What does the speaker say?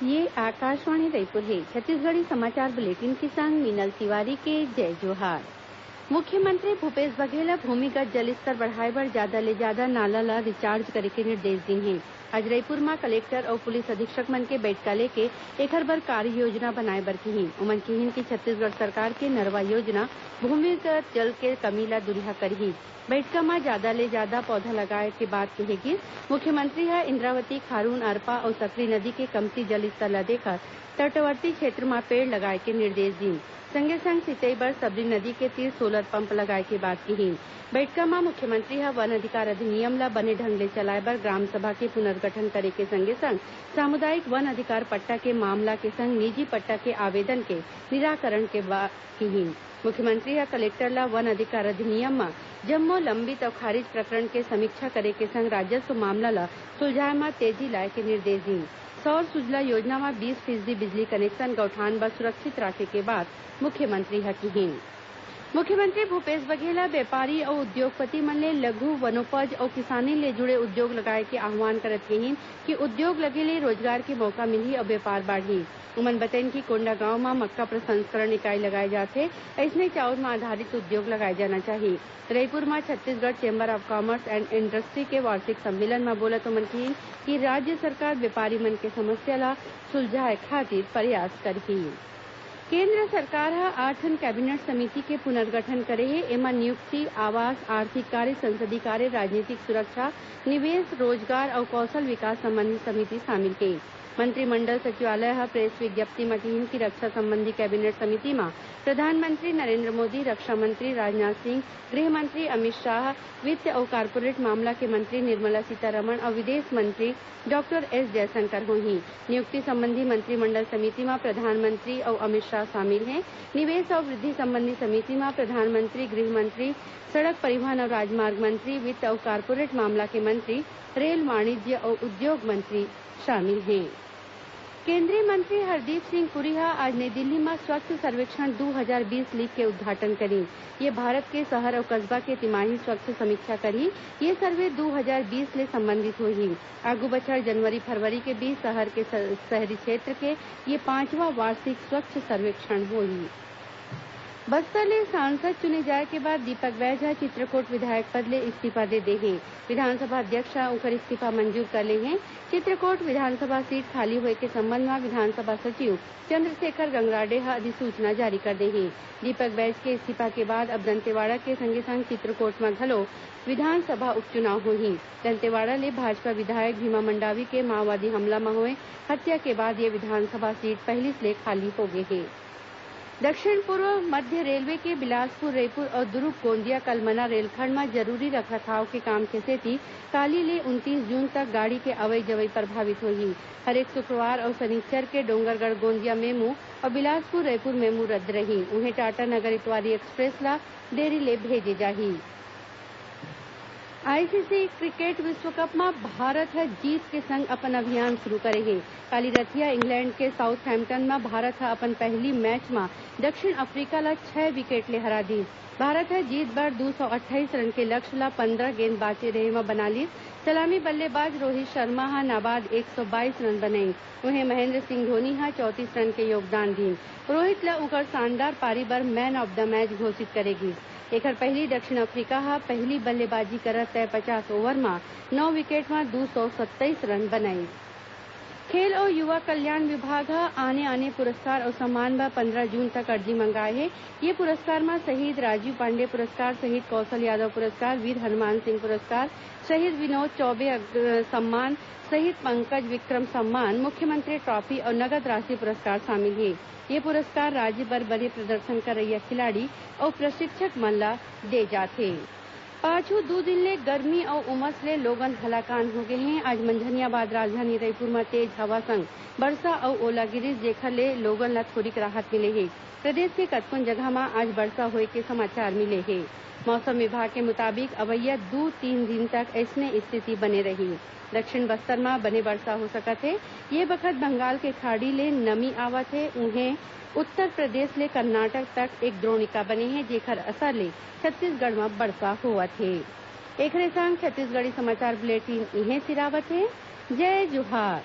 ये आकाशवाणी रायपुर है। छत्तीसगढ़ी समाचार बुलेटिन के संग मीनल तिवारी के जय जोहार। मुख्यमंत्री भूपेश बघेल ह भूमिगत जलस्तर बढ़ाए बर जादा ले जादा नाला ल रिचार्ज करे के निर्देश दिन हे। आज रायपुर म कलेक्टर अउ पुलिस अधीक्षक मन के बइठका लेके एखर बर कार्ययोजना बनाए बर कहिन। ओमन कहिन कि छत्तीसगढ़ सरकार के नरवा योजना भूमिगत जल के कमी ल दुरिहा करही। बइठका म जादा ले जादा पौधा लगाए के बात कहे गिस। मुख्यमंत्री ह इंद्रावती, खारून, अरपा अउ सकरी नदी के कमती जलस्तर ल देखत तटवर्ती क्षेत्र म पेड़ लगाए के निर्देश दिन। संगे संग सिंचई बर सबरी नदी के तीर सोलर पंप लगाए के बात कहिन। बइठका म मुख्यमंत्री ह वन अधिकार अधिनियम ल बने ढंग ले चलाए बर ग्राम सभा के पुनर्गठन करे के संगे संग सामुदायिक वन अधिकार पट्टा के मामला के संग निजी पट्टा के आवेदन के निराकरण के बात कहिन। मुख्यमंत्री ह कलेक्टर ल वन अधिकार अधिनियम म जम्मो लंबित अउ खारिज प्रकरण के समीक्षा करे के संग राजस्व मामला ल सुलझाए म तेजी लाए के निर्देश दिन। सौर सुजला योजना म 20% बिजली कनेक्शन गौठान बर सुरक्षित राखे के बात मुख्यमंत्री ह कहिन। मुख्यमंत्री भूपेश बघेल ह व्यापारी अउ उद्योगपति मन ले लघु वनोपज अउ किसानी ले जुड़े उद्योग लगाए के आह्वान करत कहिन कि उद्योग लगे ले रोजगार के मौका मिलही अउ व्यापार बाढ़ही। ओमन बताइन कि कोंडागांव म मक्का प्रसंस्करण इकाई लगाए जाथे, अइसने चाउर म आधारित उद्योग लगाए जाना चाही। रायपुर म Chhattisgarh chamber of commerce and industry के वार्षिक सम्मेलन म बोलत ओमन कहिन कि राज्य सरकार व्यापारी मन के समस्या ल सुलझाए खातिर प्रयास करही। केंद्र सरकार ह 8 ठन कैबिनेट समिति के पुनर्गठन करे हे। एमा नियुक्ति, आवास, आर्थिक कार्य, संसदीय कार्य, राजनीतिक सुरक्षा, निवेश, रोजगार अउ कौशल विकास संबंधी समिति शामिल हे। मंत्रिमंडल सचिवालय ह प्रेस विज्ञप्ति म कहिन कि रक्षा संबंधी कैबिनेट समिति म प्रधानमंत्री नरेंद्र मोदी, रक्षा मंत्री राजनाथ सिंह, गृह मंत्री अमित शाह, वित्त अउ कारपोरेट मामला के मंत्री निर्मला सीतारमण अउ विदेश मंत्री डॉक्टर एस जयशंकर होही। नियुक्ति संबंधी मंत्रिमंडल समिति म प्रधानमंत्री अउ अमित शाह शामिल हैं। निवेश अउ वृद्धि संबंधी समिति म प्रधानमंत्री, गृह मंत्री, सड़क परिवहन अउ राजमार्ग मंत्री, वित्त अउ कारपोरेट मामला के मंत्री, रेल, वाणिज्य अउ उद्योग मंत्री शामिल हैं। केंद्रीय मंत्री हरदीप सिंह पुरी ह आज नई दिल्ली में स्वच्छ सर्वेक्षण 2020 लीग के उद्घाटन करी। ये भारत के शहर और कस्बा के तिमाही स्वच्छ समीक्षा करही। ये सर्वे 2020 ले संबंधित होही। आगू बछर जनवरी फरवरी के बीच शहर के शहरी क्षेत्र के ये 5वां वार्षिक स्वच्छ सर्वेक्षण होही। बस्तर ले सांसद चुने जाए के बाद दीपक बैज ह चित्रकोट विधायक पद ले इस्तीफा दे हे। विधानसभा अध्यक्ष ह ओकर इस्तीफा मंजूर कर ले हैं। चित्रकोट विधानसभा सीट खाली होए के संबंध म विधानसभा सचिव चंद्रशेखर गंगराडे ह अधिसूचना जारी कर दे हे। दीपक बैज के इस्तीफा के बाद अब दंतेवाड़ा के संगे संग चित्रकोट म घलो विधानसभा उपचुनाव होही। दंतेवाड़ा ले भाजपा विधायक भीमा मंडावी के माओवादी हमला म होए हत्या के बाद ये विधानसभा सीट पहिली ले खाली हो गे हे। दक्षिण पूर्व मध्य रेलवे के बिलासपुर, रायपुर और दुर्ग गोंदिया कलमना रेलखंड में जरूरी रखरखाव के काम के सेती काली ले 29 जून तक गाड़ी के अवई जवई प्रभावित होही। हरेक शुक्रवार और शनिचर के डोंगरगढ़ गोंदिया मेमू और बिलासपुर रायपुर मेमू रद्द रही। उन्हें टाटा नगर इतवारी एक्सप्रेस ला देरी ले भेजे जाही। आईसीसी क्रिकेट विश्व कप में भारत ह जीत के संग अपन अभियान शुरू करे हे। काली रतिया इंग्लैंड के साउथहैम्पटन में भारत ह अपन पहली मैच में दक्षिण अफ्रीका ल 6 विकेट ले हरा दी। भारत ह जीत बर 228 रन के लक्ष्य ल 15 गेंद बाचे रेहे म बना ली। सलामी बल्लेबाज रोहित शर्मा ह नाबाद 122 रन बनाई। उन्हें महेंद्र सिंह धोनी ह 34 रन के योगदान दी। रोहित ल ओकर शानदार पारी बर मैन ऑफ द मैच घोषित करेगी। एकर पहिली दक्षिण अफ्रीका ह पहली बल्लेबाजी करत तय 50 ओवर म 9 विकेट म 227 रन बनाई। खेल और युवा कल्याण विभाग ह आने आने पुरस्कार और सम्मान ब 15 जून तक अर्जी मंगाए हे। ये पुरस्कार म शहीद राजीव पांडे पुरस्कार, शहीद कौशल यादव पुरस्कार, वीर हनुमान सिंह पुरस्कार, शहीद विनोद चौबे सम्मान, शहीद पंकज विक्रम सम्मान, मुख्यमंत्री ट्रॉफी और नगद राशि पुरस्कार शामिल हे। ये पुरस्कार राज्य बर बने प्रदर्शन करइया खिलाड़ी और प्रशिक्षक मन ल दे जाथे। पाछू 2 दिन ले गर्मी और उमस ले लोगन हलाकान हो गए हैं। आज मंझनिया बाद राजधानी रायपुर में तेज हवा संग बरसा और ओलागिरी जेखर ले लोगन ल थोरीक राहत मिले हे। प्रदेश के कतकोन जगह में आज बरसा होए के समाचार मिले हे। मौसम विभाग के मुताबिक अवैया 2-3 दिन तक ऐसने स्थिति बने रही। दक्षिण बस्तर में बने वर्षा हो सकत हे। ये बखत बंगाल के खाड़ी ले नमी आवत हे। उन्हें उत्तर प्रदेश ले कर्नाटक तक एक द्रोणिका बने हे, जेकर असर ले छत्तीसगढ़ में वर्षा होवत हे। एकरे संग छत्तीसगढ़ी समाचार बुलेटिन इहें सिरावत हे। जय जोहार।